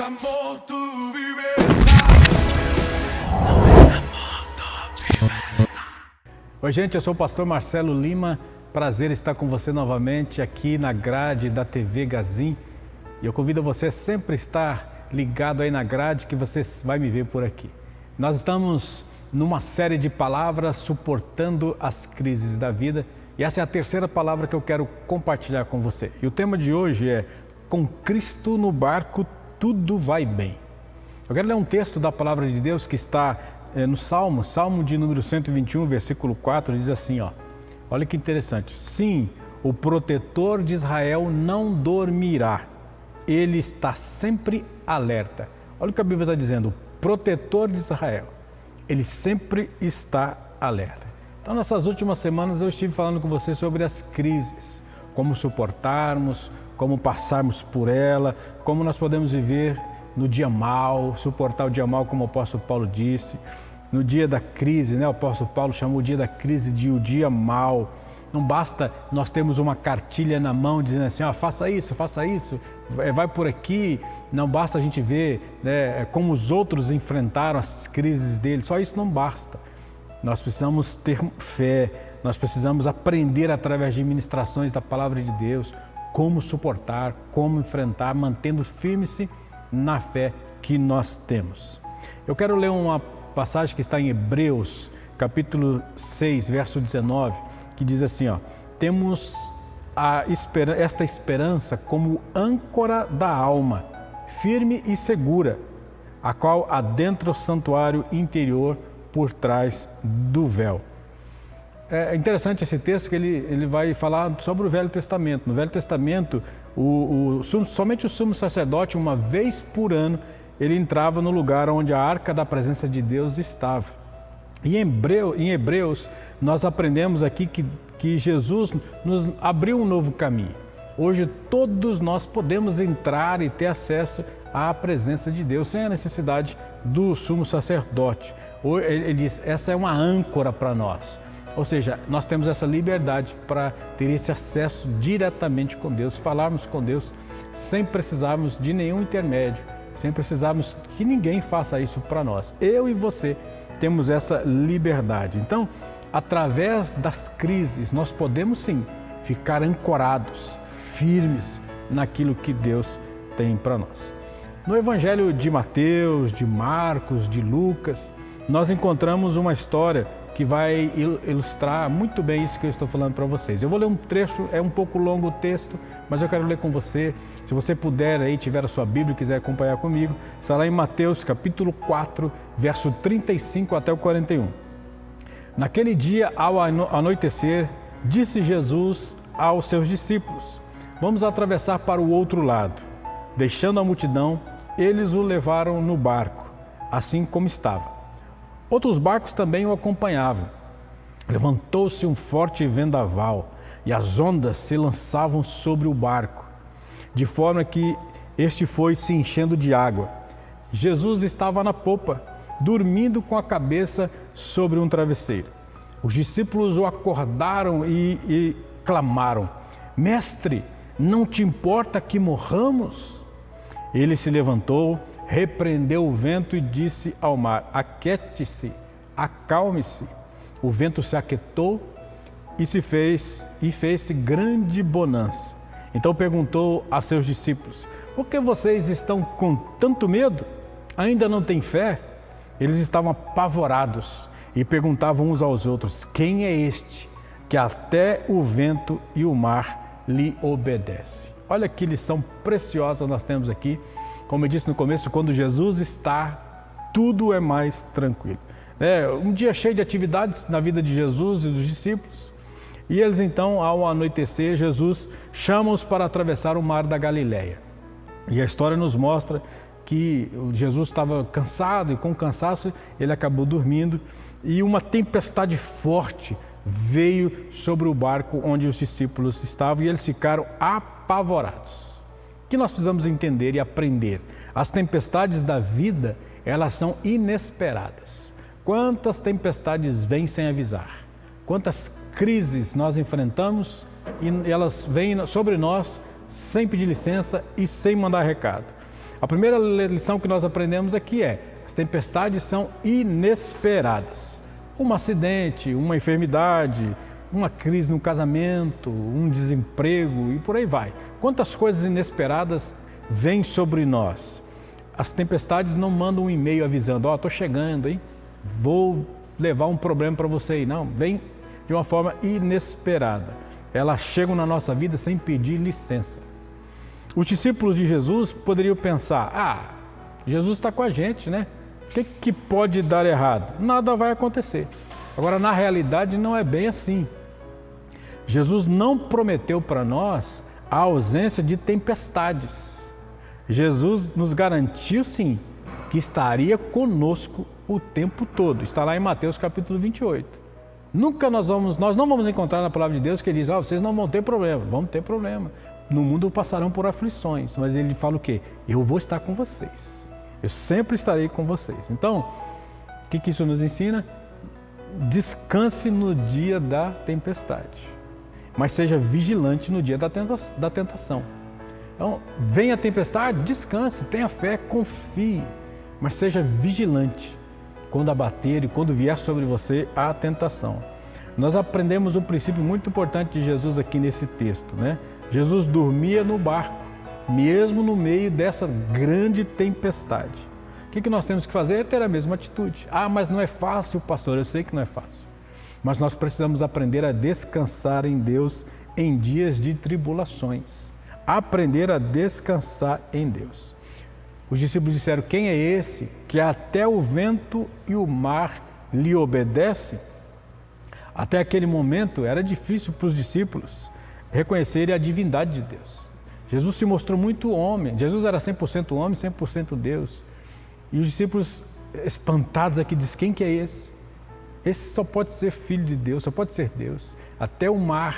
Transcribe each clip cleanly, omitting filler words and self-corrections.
morto, Oi gente, eu sou o pastor Marcelo Lima, prazer estar com você novamente aqui na grade da TV Gazin. E eu convido você a sempre estar ligado aí na grade que você vai me ver por aqui. Nós estamos numa série de palavras suportando as crises da vida e essa é a terceira palavra que eu quero compartilhar com você. E o tema de hoje é: com Cristo no barco tudo vai bem. Eu quero ler um texto da palavra de Deus que está no Salmo de número 121, versículo 4, diz assim, olha que interessante. Sim, o protetor de Israel não dormirá, ele está sempre alerta. Olha o que a Bíblia está dizendo, o protetor de Israel, ele sempre está alerta. Então, nessas últimas semanas eu estive falando com você sobre as crises, como suportarmos, como passarmos por ela, como nós podemos viver no dia mal, suportar o dia mal, como o apóstolo Paulo disse. No dia da crise, o apóstolo Paulo chamou o dia da crise de o dia mal. Não basta nós termos uma cartilha na mão dizendo assim, faça isso, vai por aqui. Não basta a gente ver como os outros enfrentaram as crises deles, só isso não basta. Nós precisamos ter fé, nós precisamos aprender através de ministrações da palavra de Deus, como suportar, como enfrentar, mantendo firme-se na fé que nós temos. Eu quero ler uma passagem que está em Hebreus, capítulo 6, verso 19, que diz assim, temos esta esperança como âncora da alma, firme e segura, a qual adentra o santuário interior por trás do véu. É interessante esse texto que ele vai falar sobre o Velho Testamento. No Velho Testamento, somente o sumo sacerdote, uma vez por ano, ele entrava no lugar onde a arca da presença de Deus estava. E em Hebreus, nós aprendemos aqui que Jesus nos abriu um novo caminho. Hoje, todos nós podemos entrar e ter acesso à presença de Deus, sem a necessidade do sumo sacerdote. Ele diz, essa é uma âncora para nós. Ou seja, nós temos essa liberdade para ter esse acesso diretamente com Deus, falarmos com Deus sem precisarmos de nenhum intermédio, sem precisarmos que ninguém faça isso para nós. Eu e você temos essa liberdade. Então, através das crises, nós podemos sim ficar ancorados, firmes naquilo que Deus tem para nós. No Evangelho de Mateus, de Marcos, de Lucas, nós encontramos uma história que vai ilustrar muito bem isso que eu estou falando para vocês. Eu vou ler um trecho, é um pouco longo o texto, mas eu quero ler com você. Se você puder, aí tiver a sua Bíblia e quiser acompanhar comigo, está lá em Mateus capítulo 4, verso 35 até o 41. Naquele dia, ao anoitecer, disse Jesus aos seus discípulos, vamos atravessar para o outro lado. Deixando a multidão, eles o levaram no barco, assim como estava. Outros barcos também o acompanhavam. Levantou-se um forte vendaval e as ondas se lançavam sobre o barco, de forma que este foi se enchendo de água. Jesus estava na popa, dormindo com a cabeça sobre um travesseiro. Os discípulos o acordaram e clamaram, Mestre, não te importa que morramos? Ele se levantou, repreendeu o vento e disse ao mar, aquiete-se, acalme-se. O vento se aquietou e fez-se grande bonança. Então perguntou a seus discípulos, por que vocês estão com tanto medo? Ainda não têm fé? Eles estavam apavorados e perguntavam uns aos outros, quem é este que até o vento e o mar lhe obedecem? Olha que lição preciosa nós temos aqui. Como eu disse no começo, quando Jesus está, tudo é mais tranquilo. Um dia cheio de atividades na vida de Jesus e dos discípulos. E eles então, ao anoitecer, Jesus chama-os para atravessar o mar da Galileia. E a história nos mostra que Jesus estava cansado e com cansaço ele acabou dormindo. E uma tempestade forte veio sobre o barco onde os discípulos estavam e eles ficaram apavorados. O que nós precisamos entender e aprender? As tempestades da vida, elas são inesperadas. Quantas tempestades vêm sem avisar? Quantas crises nós enfrentamos e elas vêm sobre nós sem pedir licença e sem mandar recado. A primeira lição que nós aprendemos aqui é: as tempestades são inesperadas. Um acidente, uma enfermidade, uma crise no casamento, um desemprego e por aí vai. Quantas coisas inesperadas vêm sobre nós? As tempestades não mandam um e-mail avisando: ó, estou chegando, hein? Vou levar um problema para você aí. Não, vem de uma forma inesperada. Elas chegam na nossa vida sem pedir licença. Os discípulos de Jesus poderiam pensar: Jesus está com a gente, né? O que pode dar errado? Nada vai acontecer. Agora, na realidade, não é bem assim. Jesus não prometeu para nós a ausência de tempestades. Jesus nos garantiu, sim, que estaria conosco o tempo todo. Está lá em Mateus capítulo 28. Nós não vamos encontrar na palavra de Deus que ele diz: vocês não vão ter problema. Vão ter problema. No mundo passarão por aflições, mas ele fala o quê? Eu vou estar com vocês. Eu sempre estarei com vocês. Então, o que isso nos ensina? Descanse no dia da tempestade, mas seja vigilante no dia da tentação. Então, vem a tempestade, descanse, tenha fé, confie, mas seja vigilante quando abater e quando vier sobre você a tentação. Nós aprendemos um princípio muito importante de Jesus aqui nesse texto, né? Jesus dormia no barco, mesmo no meio dessa grande tempestade. O que nós temos que fazer? É ter a mesma atitude. Mas não é fácil, pastor, eu sei que não é fácil. Mas nós precisamos aprender a descansar em Deus em dias de tribulações. Aprender a descansar em Deus. Os discípulos disseram: quem é esse que até o vento e o mar lhe obedecem? Até aquele momento era difícil para os discípulos reconhecerem a divindade de Deus. Jesus se mostrou muito homem. Jesus era 100% homem, 100% Deus. E os discípulos espantados aqui dizem: quem que é esse? Esse só pode ser filho de Deus, só pode ser Deus. Até o mar,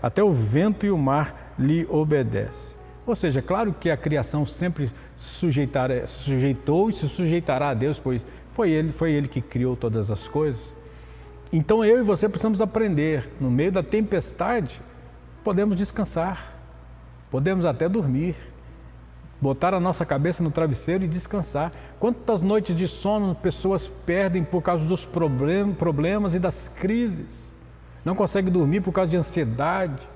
até o vento e o mar lhe obedecem. Ou seja, claro que a criação sempre sujeitou e se sujeitará a Deus, pois foi Ele que criou todas as coisas. Então eu e você precisamos aprender, no meio da tempestade, podemos descansar, podemos até dormir, botar a nossa cabeça no travesseiro e descansar. Quantas noites de sono pessoas perdem por causa dos problemas e das crises? Não conseguem dormir por causa de ansiedade.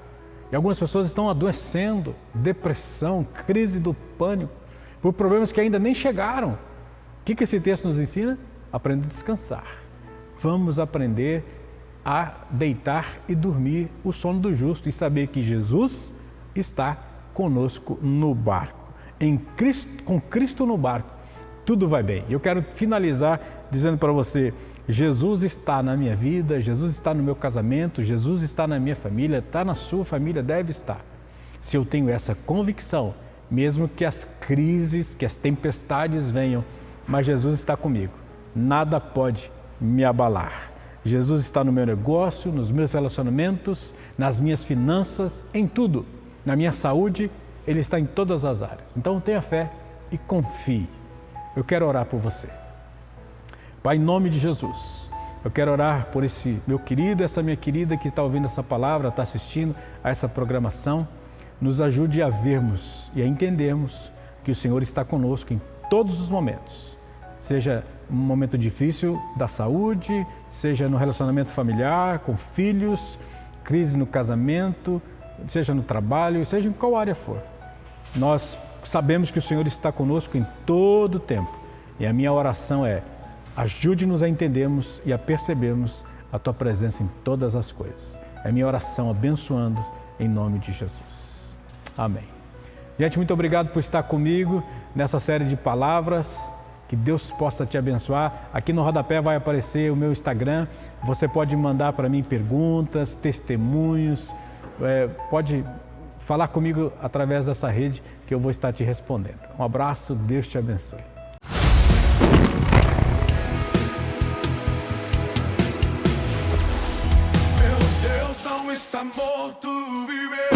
E algumas pessoas estão adoecendo, depressão, crise do pânico, por problemas que ainda nem chegaram. O que esse texto nos ensina? Aprenda a descansar. Vamos aprender a deitar e dormir o sono do justo e saber que Jesus está conosco no barco. Com Cristo no barco, tudo vai bem. Eu quero finalizar dizendo para você: Jesus está na minha vida, Jesus está no meu casamento, Jesus está na minha família, está na sua família, deve estar. Se eu tenho essa convicção, mesmo que as crises, que as tempestades venham, mas Jesus está comigo, nada pode me abalar. Jesus está no meu negócio, nos meus relacionamentos, nas minhas finanças, em tudo. Na minha saúde, Ele está em todas as áreas. Então tenha fé e confie. Eu quero orar por você. Pai, em nome de Jesus, eu quero orar por esse meu querido, essa minha querida que está ouvindo essa palavra, está assistindo a essa programação. Nos ajude a vermos e a entendermos que o Senhor está conosco em todos os momentos. Seja um momento difícil da saúde, seja no relacionamento familiar, com filhos, crise no casamento, seja no trabalho, seja em qual área for. Nós sabemos que o Senhor está conosco em todo o tempo. E a minha oração é: ajude-nos a entendermos e a percebermos a Tua presença em todas as coisas. É a minha oração abençoando em nome de Jesus. Amém. Gente, muito obrigado por estar comigo nessa série de palavras. Que Deus possa te abençoar. Aqui no rodapé vai aparecer o meu Instagram. Você pode mandar para mim perguntas, testemunhos. Pode falar comigo através dessa rede que eu vou estar te respondendo. Um abraço, Deus te abençoe. Meu Deus não está morto, vive.